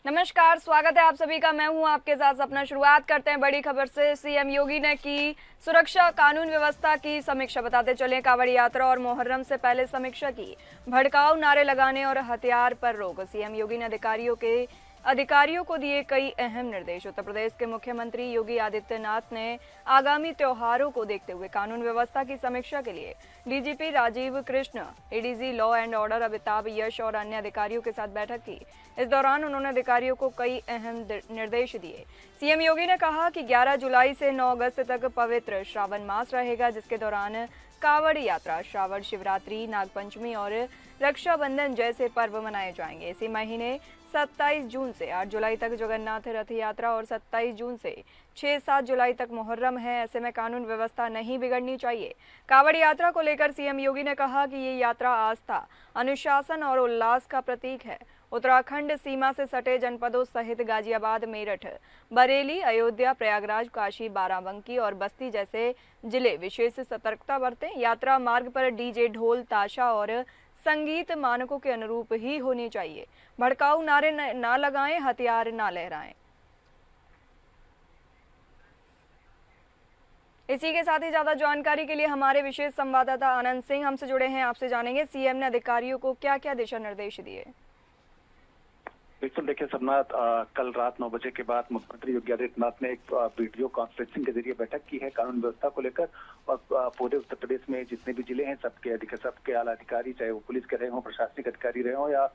नमस्कार, स्वागत है आप सभी का। मैं हूं आपके साथ सपना। शुरुआत करते हैं बड़ी खबर से। सीएम योगी ने की सुरक्षा कानून व्यवस्था की समीक्षा। बताते चले कांवड़ी यात्रा और मुहर्रम से पहले समीक्षा की। भड़काऊ नारे लगाने और हथियार पर रोक। सीएम योगी ने अधिकारियों को दिए कई अहम निर्देश। उत्तर प्रदेश के मुख्यमंत्री योगी आदित्यनाथ ने आगामी त्योहारों को देखते हुए कानून व्यवस्था की समीक्षा के लिए DGP Rajeev Krishna, ADG law and order Amitabh Yash और अन्य अधिकारियों के साथ बैठक की। इस दौरान उन्होंने अधिकारियों को कई अहम निर्देश दिए। सीएम योगी ने कहा कि 11 जुलाई से 9 अगस्त तक पवित्र श्रावण मास रहेगा, जिसके दौरान कांवड़ यात्रा, श्रावण शिवरात्रि, नागपंचमी और रक्षाबंधन जैसे पर्व मनाए जाएंगे। इसी महीने 27 जून से 8 जुलाई तक जगन्नाथ रथ यात्रा और 27 जून से 6-7 जुलाई तक मुहर्रम है। ऐसे में कानून व्यवस्था नहीं बिगड़नी चाहिए। कांवड़ यात्रा को लेकर सीएम योगी ने कहा कि ये यात्रा आस्था, अनुशासन और उल्लास का प्रतीक है। उत्तराखंड सीमा से सटे जनपदों सहित गाजियाबाद, मेरठ, बरेली, अयोध्या, प्रयागराज, काशी, बाराबंकी और बस्ती जैसे जिले विशेष सतर्कता बरतें। यात्रा मार्ग पर डीजे, ढोल, ताशा और संगीत मानकों के अनुरूप ही होनी चाहिए। भड़काऊ नारे ना लगाएं, हथियार ना लहराएं। इसी के साथ ही ज्यादा जानकारी के लिए हमारे विशेष संवाददाता आनंद सिंह हमसे जुड़े हैं। आपसे जानेंगे सीएम ने अधिकारियों को क्या क्या दिशा निर्देश दिए। बिल्कुल, देखिए सबनाथ, कल रात 9 बजे के बाद मुख्यमंत्री योगी आदित्यनाथ ने एक वीडियो कॉन्फ्रेंसिंग के जरिए बैठक की है कानून व्यवस्था को लेकर। और पूरे उत्तर प्रदेश में जितने भी जिले हैं सबके आला अधिकारी, चाहे वो पुलिस के रहे हों, प्रशासनिक अधिकारी रहे हों या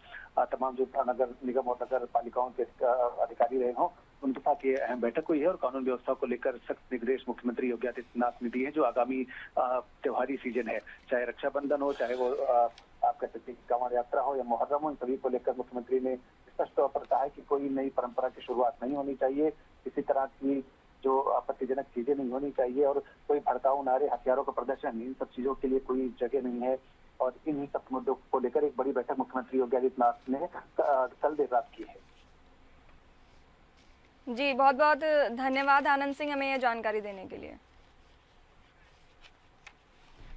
तमाम जो नगर निगम और नगर पालिकाओं के अधिकारी रहे हों, उनके साथ ये अहम बैठक हुई है। और कानून व्यवस्था को लेकर सख्त निर्देश मुख्यमंत्री योगी आदित्यनाथ ने दिए हैं। जो आगामी त्योहारी सीजन है, चाहे रक्षाबंधन हो, चाहे वो आप कह सकते हैं कांवड़ यात्रा हो या मुहर्रम हो, इन सभी को लेकर मुख्यमंत्री ने स्पष्ट तौर पर कहा है कि कोई नई परंपरा की शुरुआत नहीं होनी चाहिए, किसी तरह की जो आपत्तिजनक चीजें नहीं होनी चाहिए और कोई भड़काऊ नारे, हथियारों का प्रदर्शन, इन सब चीजों के लिए कोई जगह नहीं है। और इन्हीं सब मुद्दों को लेकर एक बड़ी बैठक मुख्यमंत्री योगी आदित्यनाथ ने कल देर रात की है। जी, बहुत बहुत धन्यवाद आनंद सिंह, हमें यह जानकारी देने के लिए।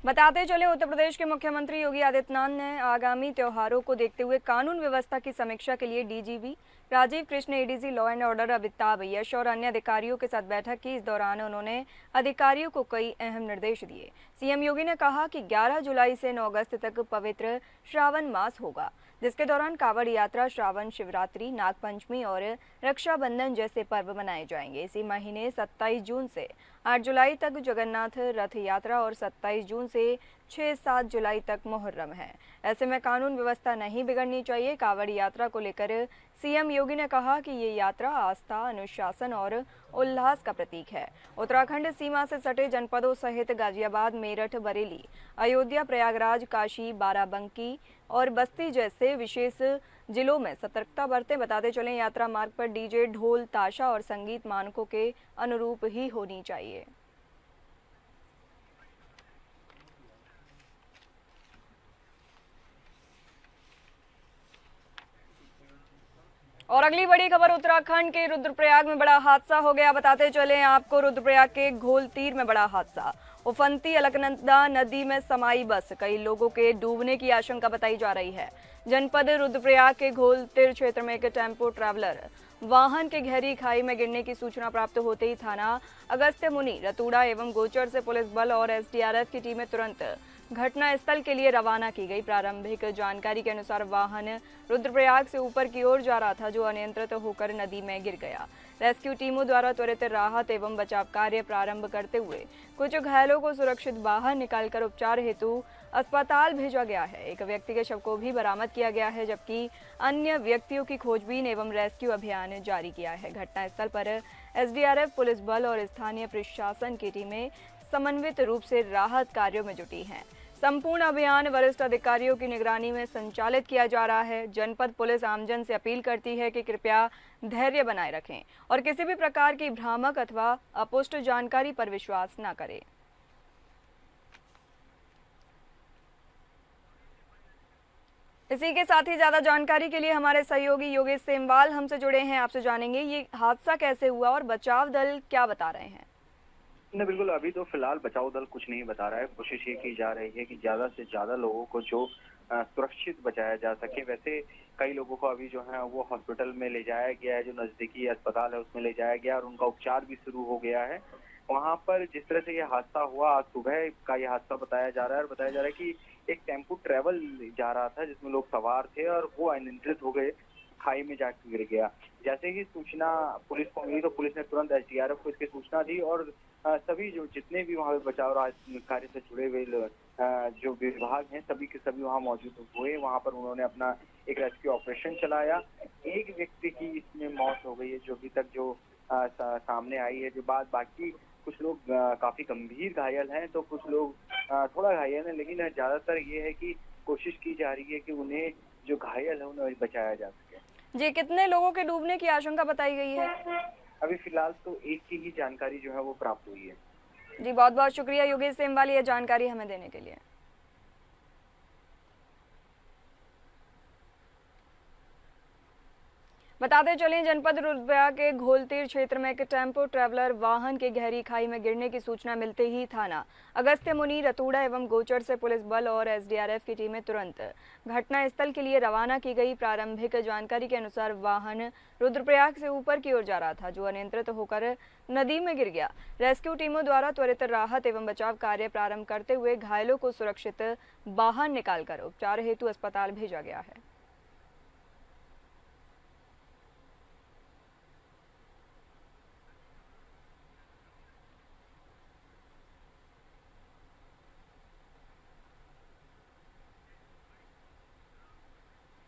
बताते चले उत्तर प्रदेश के मुख्यमंत्री योगी आदित्यनाथ ने आगामी त्योहारों को देखते हुए कानून व्यवस्था की समीक्षा के लिए DGP Rajeev Krishna, ADG law and order Amitabh Yash और अन्य अधिकारियों के साथ बैठक की। इस दौरान उन्होंने अधिकारियों को कई अहम निर्देश दिए। सीएम योगी ने कहा कि 11 जुलाई से 9 अगस्त तक पवित्र श्रावण मास होगा, जिसके दौरान कांवड़ यात्रा, श्रावण शिवरात्रि, नागपंचमी और रक्षाबंधन जैसे पर्व मनाए जाएंगे। इसी महीने 27 जून से 8 जुलाई तक जगन्नाथ रथ यात्रा और 27 जून से 6-7 जुलाई तक मुहर्रम है। ऐसे में कानून व्यवस्था नहीं बिगड़नी चाहिए। कांवड़ यात्रा को लेकर सीएम योगी ने कहा कि ये यात्रा आस्था, अनुशासन और उल्लास का प्रतीक है। उत्तराखंड सीमा से सटे जनपदों सहित गाजियाबाद, मेरठ, बरेली, अयोध्या, प्रयागराज, काशी, बाराबंकी और बस्ती जैसे विशेष जिलों में सतर्कता बरतें। बताते चलें यात्रा मार्ग पर डीजे, ढोल, ताशा और संगीत मानकों के अनुरूप ही होनी चाहिए। और अगली बड़ी खबर, उत्तराखंड के रुद्रप्रयाग में बड़ा हादसा हो गया। बताते चले आपको, रुद्रप्रयाग के घोलतीर में बड़ा हादसा। उफनती अलकनंदा नदी में समाई बस, कई लोगों के डूबने की आशंका बताई जा रही है। जनपद रुद्रप्रयाग के घोलतीर क्षेत्र में एक टेम्पो ट्रैवलर वाहन के गहरी खाई में गिरने की सूचना प्राप्त होते ही थाना अगस्त्य मुनि, रतूड़ा एवं गोचर से पुलिस बल और एसडीआरएफ की टीमें तुरंत घटनास्थल के लिए रवाना की गई। प्रारंभिक जानकारी के अनुसार वाहन रुद्रप्रयाग से ऊपर की ओर जा रहा था, जो अनियंत्रित होकर नदी में गिर गया। रेस्क्यू टीमों द्वारा त्वरित राहत एवं बचाव कार्य प्रारंभ करते हुए कुछ घायलों को सुरक्षित बाहर निकालकर उपचार हेतु अस्पताल भेजा गया है। एक व्यक्ति के शव को भी बरामद किया गया है, जबकि अन्य व्यक्तियों की खोजबीन एवं रेस्क्यू अभियान जारी किया है। घटनास्थल पर एसडीआरएफ, पुलिस बल और स्थानीय प्रशासन की टीमें समन्वित रूप से राहत कार्यों में जुटी हैं। संपूर्ण अभियान वरिष्ठ अधिकारियों की निगरानी में संचालित किया जा रहा है। जनपद पुलिस आमजन से अपील करती है कि कृपया धैर्य बनाए रखें और किसी भी प्रकार की भ्रामक अथवा अपुष्ट जानकारी पर विश्वास न करें। इसी के साथ ही ज्यादा जानकारी के लिए हमारे सहयोगी योगेश सेमवाल हमसे जुड़े हैं। आपसे जानेंगे ये हादसा कैसे हुआ और बचाव दल क्या बता रहे हैं। नहीं, बिल्कुल, अभी तो फिलहाल बचाव दल कुछ नहीं बता रहा है। कोशिश ये की जा रही है कि ज्यादा से ज्यादा लोगों को जो सुरक्षित बचाया जा सके। वैसे कई लोगों को अभी जो है वो हॉस्पिटल में ले जाया गया है, जो नजदीकी अस्पताल है उसमें ले जाया गया और उनका उपचार भी शुरू हो गया है। वहां पर जिस तरह से ये हादसा हुआ, आज सुबह का ये हादसा बताया जा रहा है, और बताया जा रहा है कि एक टेम्पो ट्रेवल जा रहा था जिसमें लोग सवार थे और वो अनियंत्रित हो गए, खाई में जाकर गिर गया। जैसे ही सूचना पुलिस को मिली तो पुलिस ने तुरंत एसडीआरएफ को इसकी सूचना दी और सभी जो जितने भी वहाँ पे बचाव कार्य से जुड़े हुए जो विभाग हैं सभी के सभी वहाँ मौजूद हुए। वहाँ पर उन्होंने अपना एक रेस्क्यू ऑपरेशन चलाया। एक व्यक्ति की इसमें मौत हो गई है जो अभी तक जो सामने आई है। जो बात बाकी कुछ लोग काफी गंभीर घायल हैं तो कुछ लोग थोड़ा घायल हैं, लेकिन ज्यादातर ये है कि कोशिश की जा रही है कि उन्हें जो घायल है उन्हें बचाया जा सके। जी, कितने लोगों के डूबने की आशंका बताई गई है? अभी फिलहाल तो एक की ही जानकारी जो है वो प्राप्त हुई है। जी, बहुत बहुत शुक्रिया योगेश सेमवाल ये जानकारी हमें देने के लिए। बताते चलें, जनपद रुद्रप्रयाग के घोलतीर क्षेत्र में एक टेम्पो ट्रैवलर वाहन के गहरी खाई में गिरने की सूचना मिलते ही थाना अगस्त्य मुनि, रतूड़ा एवं गोचर से पुलिस बल और एसडीआरएफ की टीमें तुरंत घटनास्थल के लिए रवाना की गई। प्रारंभिक जानकारी के अनुसार वाहन रुद्रप्रयाग से ऊपर की ओर जा रहा था जो अनियंत्रित होकर नदी में गिर गया। रेस्क्यू टीमों द्वारा त्वरित राहत एवं बचाव कार्य प्रारंभ करते हुए घायलों को सुरक्षित बाहर निकालकर उपचार हेतु अस्पताल भेजा गया है।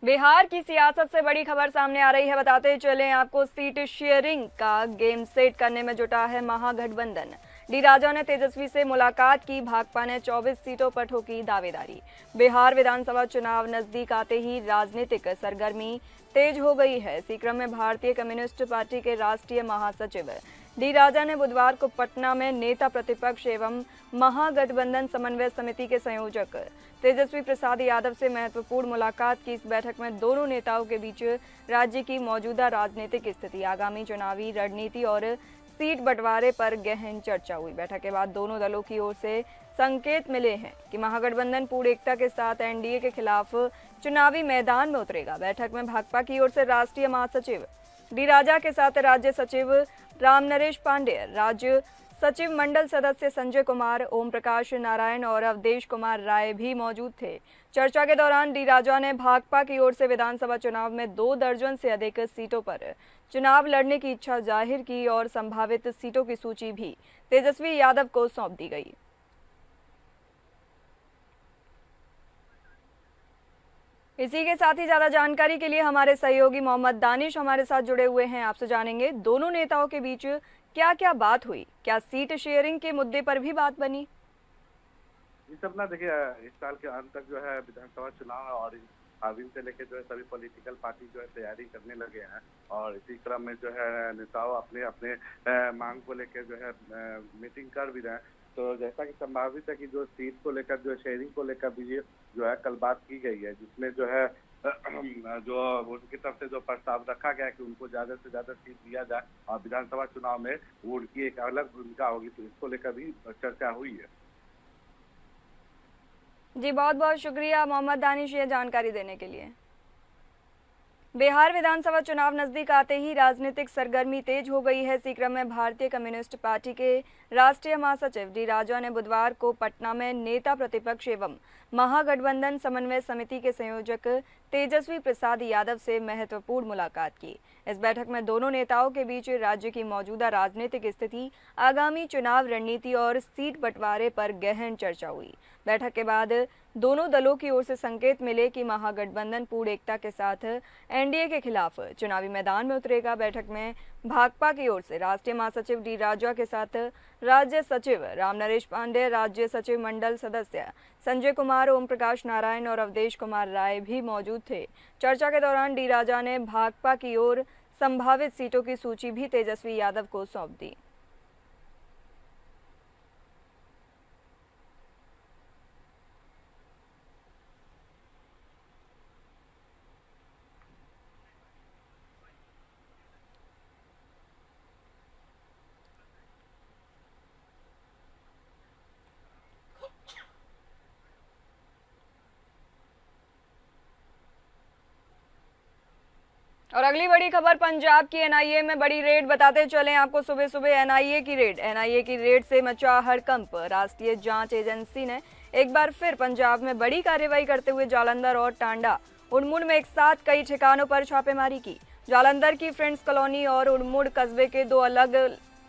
बिहार की सियासत से बड़ी खबर सामने आ रही है। बताते चलें आपको, सीट शेयरिंग का गेम सेट करने में जुटा है महागठबंधन। डी राजा ने तेजस्वी से मुलाकात की, भाकपा ने 24 सीटों पर ठोकी दावेदारी। बिहार विधानसभा चुनाव नजदीक आते ही राजनीतिक सरगर्मी तेज हो गई है। इसी क्रम में भारतीय कम्युनिस्ट पार्टी के राष्ट्रीय महासचिव डी राजा ने बुधवार को पटना में नेता प्रतिपक्ष एवं महागठबंधन समन्वय समिति के संयोजक तेजस्वी प्रसाद यादव से महत्वपूर्ण मुलाकात की। इस बैठक में दोनों नेताओं के बीच राज्य की मौजूदा राजनीतिक स्थिति, आगामी चुनावी रणनीति और सीट बंटवारे पर गहन चर्चा हुई। बैठक के बाद दोनों दलों की ओर से संकेत मिले हैं कि महागठबंधन पूर्ण एकता के साथ एनडीए के खिलाफ चुनावी मैदान में उतरेगा। बैठक में भाकपा की ओर से राष्ट्रीय महासचिव डी राजा के साथ राज्य सचिव राम नरेश पांडेय, राज्य सचिव मंडल सदस्य संजय कुमार, ओम प्रकाश नारायण और अवधेश कुमार राय भी मौजूद थे। चर्चा के दौरान डी राजा ने भाकपा की ओर से विधानसभा चुनाव में 2 दर्जन से अधिक सीटों पर चुनाव लड़ने की इच्छा जाहिर की और संभावित सीटों की सूची भी तेजस्वी यादव को सौंप दी गई। इसी के साथ ही ज्यादा जानकारी के लिए हमारे सहयोगी मोहम्मद दानिश हमारे साथ जुड़े हुए हैं। आपसे जानेंगे दोनों नेताओं के बीच क्या क्या बात हुई, क्या सीट शेयरिंग के मुद्दे पर भी बात बनी? जी सपना, देखिए इस साल के अंत तक जो है विधानसभा चुनाव और अभी से लेकर जो है सभी पॉलिटिकल पार्टी जो है तैयारी करने लगे हैं और इसी क्रम में जो है नेताओं अपने अपने मांग को लेकर जो है मीटिंग कर भी रहे हैं। तो जैसा कि संभावित है कि जो सीट को लेकर जो शेयरिंग को लेकर भी जो है कल बात की गई है, जिसमें जो है जो उनकी तरफ से जो प्रस्ताव रखा गया है कि उनको ज्यादा से ज्यादा सीट दिया जाए और विधानसभा चुनाव में उनकी एक अलग भूमिका होगी, तो इसको लेकर भी चर्चा हुई है। जी, बहुत बहुत शुक्रिया मोहम्मद दानिश ये जानकारी देने के लिए। बिहार विधानसभा चुनाव नजदीक आते ही राजनीतिक सरगर्मी तेज हो गई है। इसी क्रम में भारतीय कम्युनिस्ट पार्टी के राष्ट्रीय महासचिव डी राजा ने बुधवार को पटना में नेता प्रतिपक्ष एवं महागठबंधन समन्वय समिति के संयोजक तेजस्वी प्रसाद यादव से महत्वपूर्ण मुलाकात की। इस बैठक में दोनों नेताओं के बीच राज्य की मौजूदा राजनीतिक स्थिति, आगामी चुनाव रणनीति और सीट बंटवारे पर गहन चर्चा हुई। बैठक के बाद दोनों दलों की ओर से संकेत मिले कि महागठबंधन पूर्ण एकता के साथ एनडीए के खिलाफ चुनावी मैदान में उतरेगा। बैठक में भाकपा की ओर से राष्ट्रीय महासचिव डी राजा के साथ राज्य सचिव राम नरेश पांडेय, राज्य सचिव मंडल सदस्य संजय कुमार, ओम प्रकाश नारायण और अवधेश कुमार राय भी मौजूद थे। चर्चा के दौरान डी राजा ने भाकपा की ओर संभावित सीटों की सूची भी तेजस्वी यादव को सौंप दी। और अगली बड़ी खबर पंजाब की एनआईए में बड़ी रेड बताते चलें आपको। सुबह सुबह एनआईए की रेड से मचा हड़कंप। राष्ट्रीय जांच एजेंसी ने एक बार फिर पंजाब में बड़ी कार्रवाई करते हुए जालंधर और टांडा उड़मुड़ में एक साथ कई ठिकानों पर छापेमारी की। जालंधर की फ्रेंड्स कॉलोनी और उड़मुड़ कस्बे के दो अलग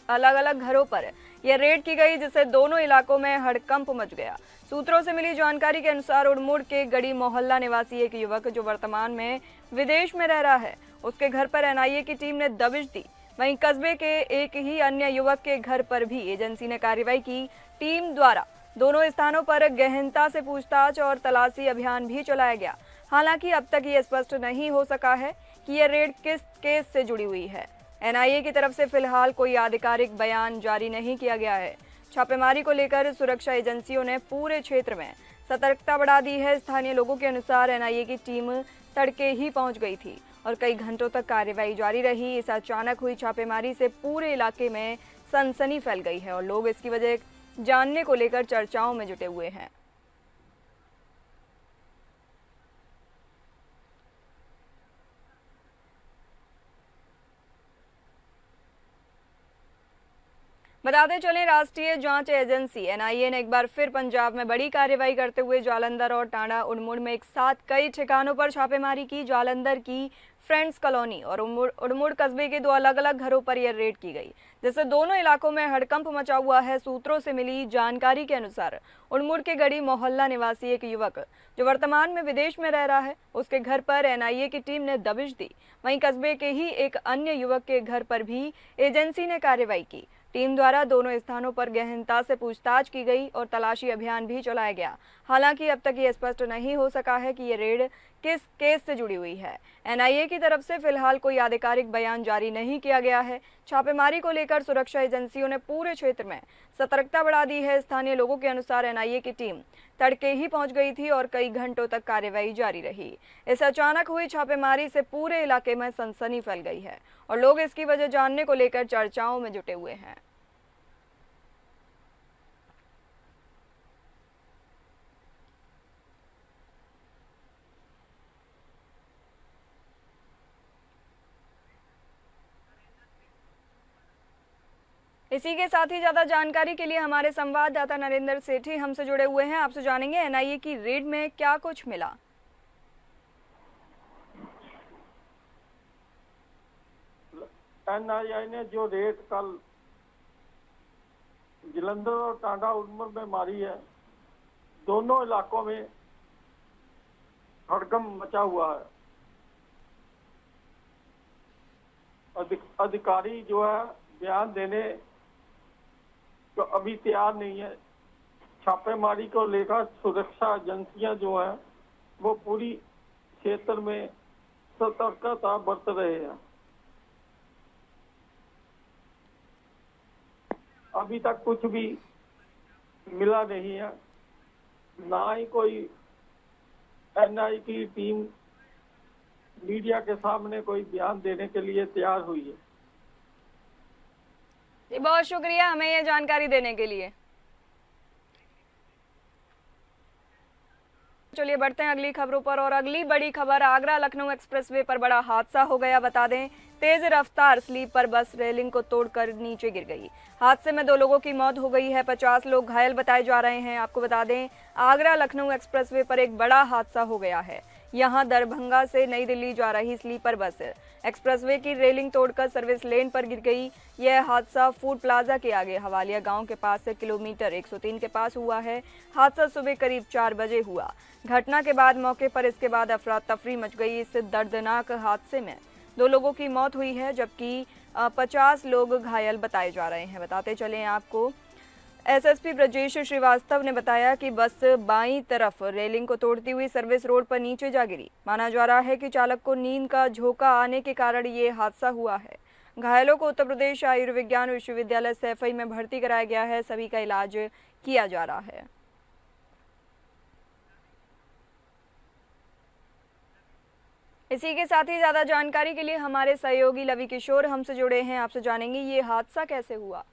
अलग घरों पर यह रेड की गई, जिससे दोनों इलाकों में हड़कंप मच गया। सूत्रों से मिली जानकारी के अनुसार उड़मुड़ के गड़ी मोहल्ला निवासी एक युवक जो वर्तमान में विदेश में रह रहा है, उसके घर पर एनआईए की टीम ने दबिश दी। वहीं कस्बे के एक ही अन्य युवक के घर पर भी एजेंसी ने कार्रवाई की। टीम द्वारा दोनों स्थानों पर गहनता से पूछताछ और तलाशी अभियान भी चलाया गया। हालांकि अब तक ये स्पष्ट नहीं हो सका है कि यह रेड किस केस से जुड़ी हुई है। एनआईए की तरफ से फिलहाल कोई आधिकारिक बयान जारी नहीं किया गया है। छापेमारी को लेकर सुरक्षा एजेंसियों ने पूरे क्षेत्र में सतर्कता बढ़ा दी है। स्थानीय लोगों के अनुसार एनआईए की टीम तड़के ही पहुंच गई थी और कई घंटों तक कार्रवाई जारी रही। इस अचानक हुई छापेमारी से पूरे इलाके में सनसनी फैल गई है और लोग इसकी वजह जानने को लेकर चर्चाओं में जुटे हुए हैं। बताते चलें, राष्ट्रीय जांच एजेंसी एनआईए ने एक बार फिर पंजाब में बड़ी कार्रवाई करते हुए जालंधर और टांडा उड़मुड़ में एक साथ कई ठिकानों पर छापेमारी की। जालंधर की फ्रेंड्स कॉलोनी और उड़मुड़ कस्बे के दो अलग अलग घरों पर यह रेड की गई, जिससे दोनों इलाकों में हड़कंप मचा हुआ है। सूत्रों से मिली जानकारी के अनुसार उड़मुड़ के गड़ी मोहल्ला निवासी एक युवक जो वर्तमान में विदेश में रह रहा है, उसके घर पर एनआईए की टीम ने दबिश दी। वहीं कस्बे के ही एक अन्य युवक के घर पर भी एजेंसी ने कार्रवाई की। टीम द्वारा दोनों स्थानों पर गहनता से पूछताछ की गई और तलाशी अभियान भी चलाया गया। हालांकि अब तक ये स्पष्ट नहीं हो सका है कि ये रेड किस केस से जुड़ी हुई है। एनआईए की तरफ से फिलहाल कोई आधिकारिक बयान जारी नहीं किया गया है। छापेमारी को लेकर सुरक्षा एजेंसियों ने पूरे क्षेत्र में सतर्कता बढ़ा दी है। स्थानीय लोगों के अनुसार एनआईए की टीम तड़के ही पहुंच गई थी और कई घंटों तक कार्रवाई जारी रही। इस अचानक हुई छापेमारी से पूरे इलाके में सनसनी फैल गई है और लोग इसकी वजह जानने को लेकर चर्चाओं में जुटे हुए हैं। इसी के साथ ही ज्यादा जानकारी के लिए हमारे संवाददाता नरेंद्र सेठी हमसे जुड़े हुए हैं। आपसे जानेंगे एनआईए की रेड में क्या कुछ मिला। एनआईए ने जो रेड कल जालंधर और टांडा उड़मुड़ में मारी है, दोनों इलाकों में हड़कंप मचा हुआ है। अधिकारी जो है बयान देने तो अभी तैयार नहीं है। छापेमारी को लेकर सुरक्षा एजेंसियां जो है वो पूरी क्षेत्र में सतर्कता बरत रहे हैं। अभी तक कुछ भी मिला नहीं है, ना ही कोई एनआईए की टीम मीडिया के सामने कोई बयान देने के लिए तैयार हुई है। जी, बहुत शुक्रिया हमें ये जानकारी देने के लिए। चलिए बढ़ते हैं अगली खबरों पर और अगली बड़ी खबर आगरा लखनऊ एक्सप्रेसवे पर बड़ा हादसा हो गया। बता दें, तेज रफ्तार स्लीपर बस रेलिंग को तोड़कर नीचे गिर गई। हादसे में 2 लोगों की मौत हो गई है, 50 लोग घायल बताए जा रहे हैं। आपको बता दें, आगरा लखनऊ एक्सप्रेसवे पर एक बड़ा हादसा हो गया है। यहां दरभंगा से नई दिल्ली जा रही स्लीपर बस एक्सप्रेसवे की रेलिंग तोड़कर सर्विस लेन पर गिर गई। यह हादसा फूड प्लाजा के आगे हवालिया गांव के पास से किलोमीटर 103 के पास हुआ है। हादसा सुबह करीब 4 बजे हुआ। घटना के बाद मौके पर इसके बाद अफरा तफरी मच गई। इस दर्दनाक हादसे में 2 लोगों की मौत हुई है, जबकि 50 लोग घायल बताए जा रहे हैं। बताते चलें आपको, एसएसपी ब्रजेश श्रीवास्तव ने बताया कि बस बाईं तरफ रेलिंग को तोड़ती हुई सर्विस रोड पर नीचे जा गिरी। माना जा रहा है कि चालक को नींद का झोंका आने के कारण ये हादसा हुआ है। घायलों को उत्तर प्रदेश आयुर्विज्ञान विश्वविद्यालय सैफई में भर्ती कराया गया है। सभी का इलाज किया जा रहा है। इसी के साथ ही ज्यादा जानकारी के लिए हमारे सहयोगी लवी किशोर हमसे जुड़े हैं। आपसे जानेंगे ये हादसा कैसे हुआ।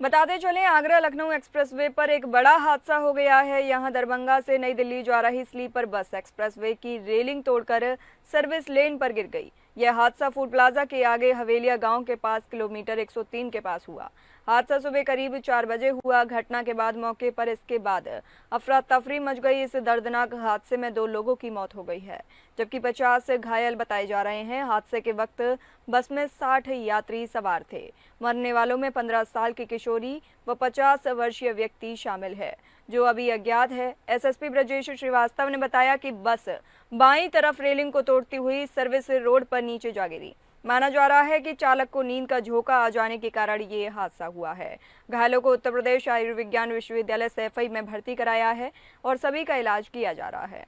बताते चलें, आगरा लखनऊ एक्सप्रेसवे पर एक बड़ा हादसा हो गया है। यहां दरभंगा से नई दिल्ली जा रही स्लीपर बस एक्सप्रेसवे की रेलिंग तोड़कर सर्विस लेन पर गिर गई। यह हादसा फूड प्लाजा के आगे हवेलिया गांव के पास किलोमीटर 103 के पास हुआ। हादसा सुबह करीब 4 बजे हुआ। घटना के बाद मौके पर इसके बाद अफरा तफरी मच गई। इस दर्दनाक हादसे में 2 लोगों की मौत हो गई है, जबकि 50 घायल बताए जा रहे हैं। हादसे के वक्त बस में 60 यात्री सवार थे। मरने वालों में 15 साल की किशोरी व 50 वर्षीय व्यक्ति शामिल है, जो अभी अज्ञात है। एसएसपी ब्रजेश श्रीवास्तव ने बताया कि बस बाईं तरफ रेलिंग को तोड़ती हुई सर्विस रोड पर नीचे जा गिरी। माना जा रहा है कि चालक को नींद का झोंका आ जाने के कारण ये हादसा हुआ है। घायलों को उत्तर प्रदेश आयुर्विज्ञान विश्वविद्यालय सैफई में भर्ती कराया है और सभी का इलाज किया जा रहा है।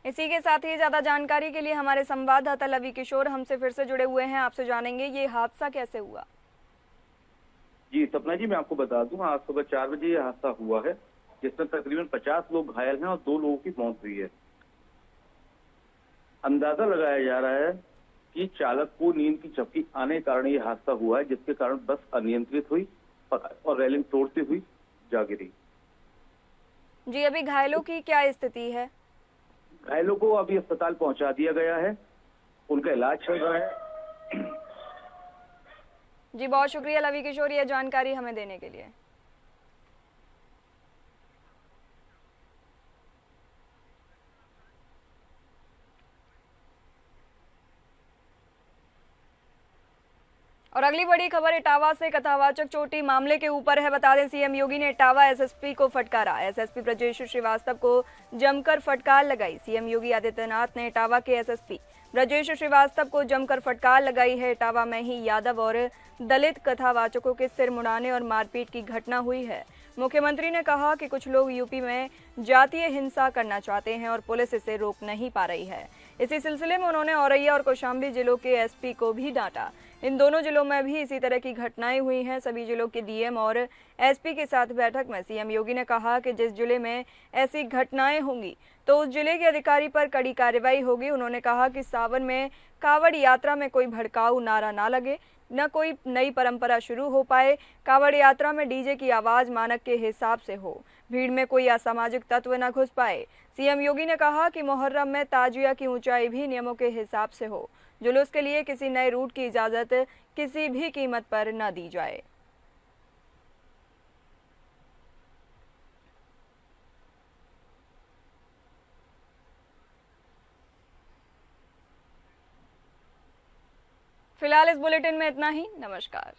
इसी के साथ ही ज्यादा जानकारी के लिए हमारे संवाददाता लवी किशोर हमसे फिर से जुड़े हुए हैं। आपसे जानेंगे ये हादसा कैसे हुआ। जी सपना जी, मैं आपको बता दूं, आज सुबह 4 बजे यह हादसा हुआ है, जिसमें तकरीबन 50 लोग घायल हैं और 2 लोगों की मौत हुई है। अंदाजा लगाया जा रहा है कि चालक को नींद की झपकी आने के कारण यह हादसा हुआ है, जिसके कारण बस अनियंत्रित हुई और रेलिंग तोड़ती हुई जा गिरी। जी, अभी घायलों की क्या स्थिति है? घायलों को अभी अस्पताल पहुंचा दिया गया है, उनका इलाज चल रहा है। जी, बहुत शुक्रिया लवी किशोर ये जानकारी हमें देने के लिए। और अगली बड़ी खबर इटावा से कथावाचक चोटी मामले के ऊपर है। बता दें, सीएम योगी ने इटावा एसएसपी को फटकारा। एसएसपी ब्रजेश श्रीवास्तव को जमकर फटकार लगाई। सीएम योगी आदित्यनाथ ने इटावा के एसएसपी ब्रजेश श्रीवास्तव को जमकर फटकार लगाई है। इटावा में ही यादव और दलित कथावाचकों के सिर मुड़ाने और मारपीट की घटना हुई है। मुख्यमंत्री ने कहा कि कुछ लोग यूपी में जातीय हिंसा करना चाहते हैं और पुलिस इसे रोक नहीं पा रही है। इसी सिलसिले में उन्होंने औरैया और कौशाम्बी जिलों के एसपी को भी डांटा। इन दोनों जिलों में भी इसी तरह की घटनाएं हुई हैं। सभी जिलों के डीएम और एसपी के साथ बैठक में सीएम योगी ने कहा कि जिस जिले में ऐसी घटनाएं होंगी तो उस जिले के अधिकारी पर कड़ी कार्रवाई होगी। उन्होंने कहा कि सावन में कांवड़ यात्रा में कोई भड़काऊ नारा ना लगे, न कोई नई परंपरा शुरू हो पाए। कांवड़ यात्रा में डीजे की आवाज मानक के हिसाब से हो, भीड़ में कोई असामाजिक तत्व न घुस पाए। सीएम योगी ने कहा कि मुहर्रम में ताजिया की ऊंचाई भी नियमों के हिसाब से हो। जुलूस के लिए किसी नए रूट की इजाजत किसी भी कीमत पर न दी जाए। फिलहाल इस बुलेटिन में इतना ही। नमस्कार।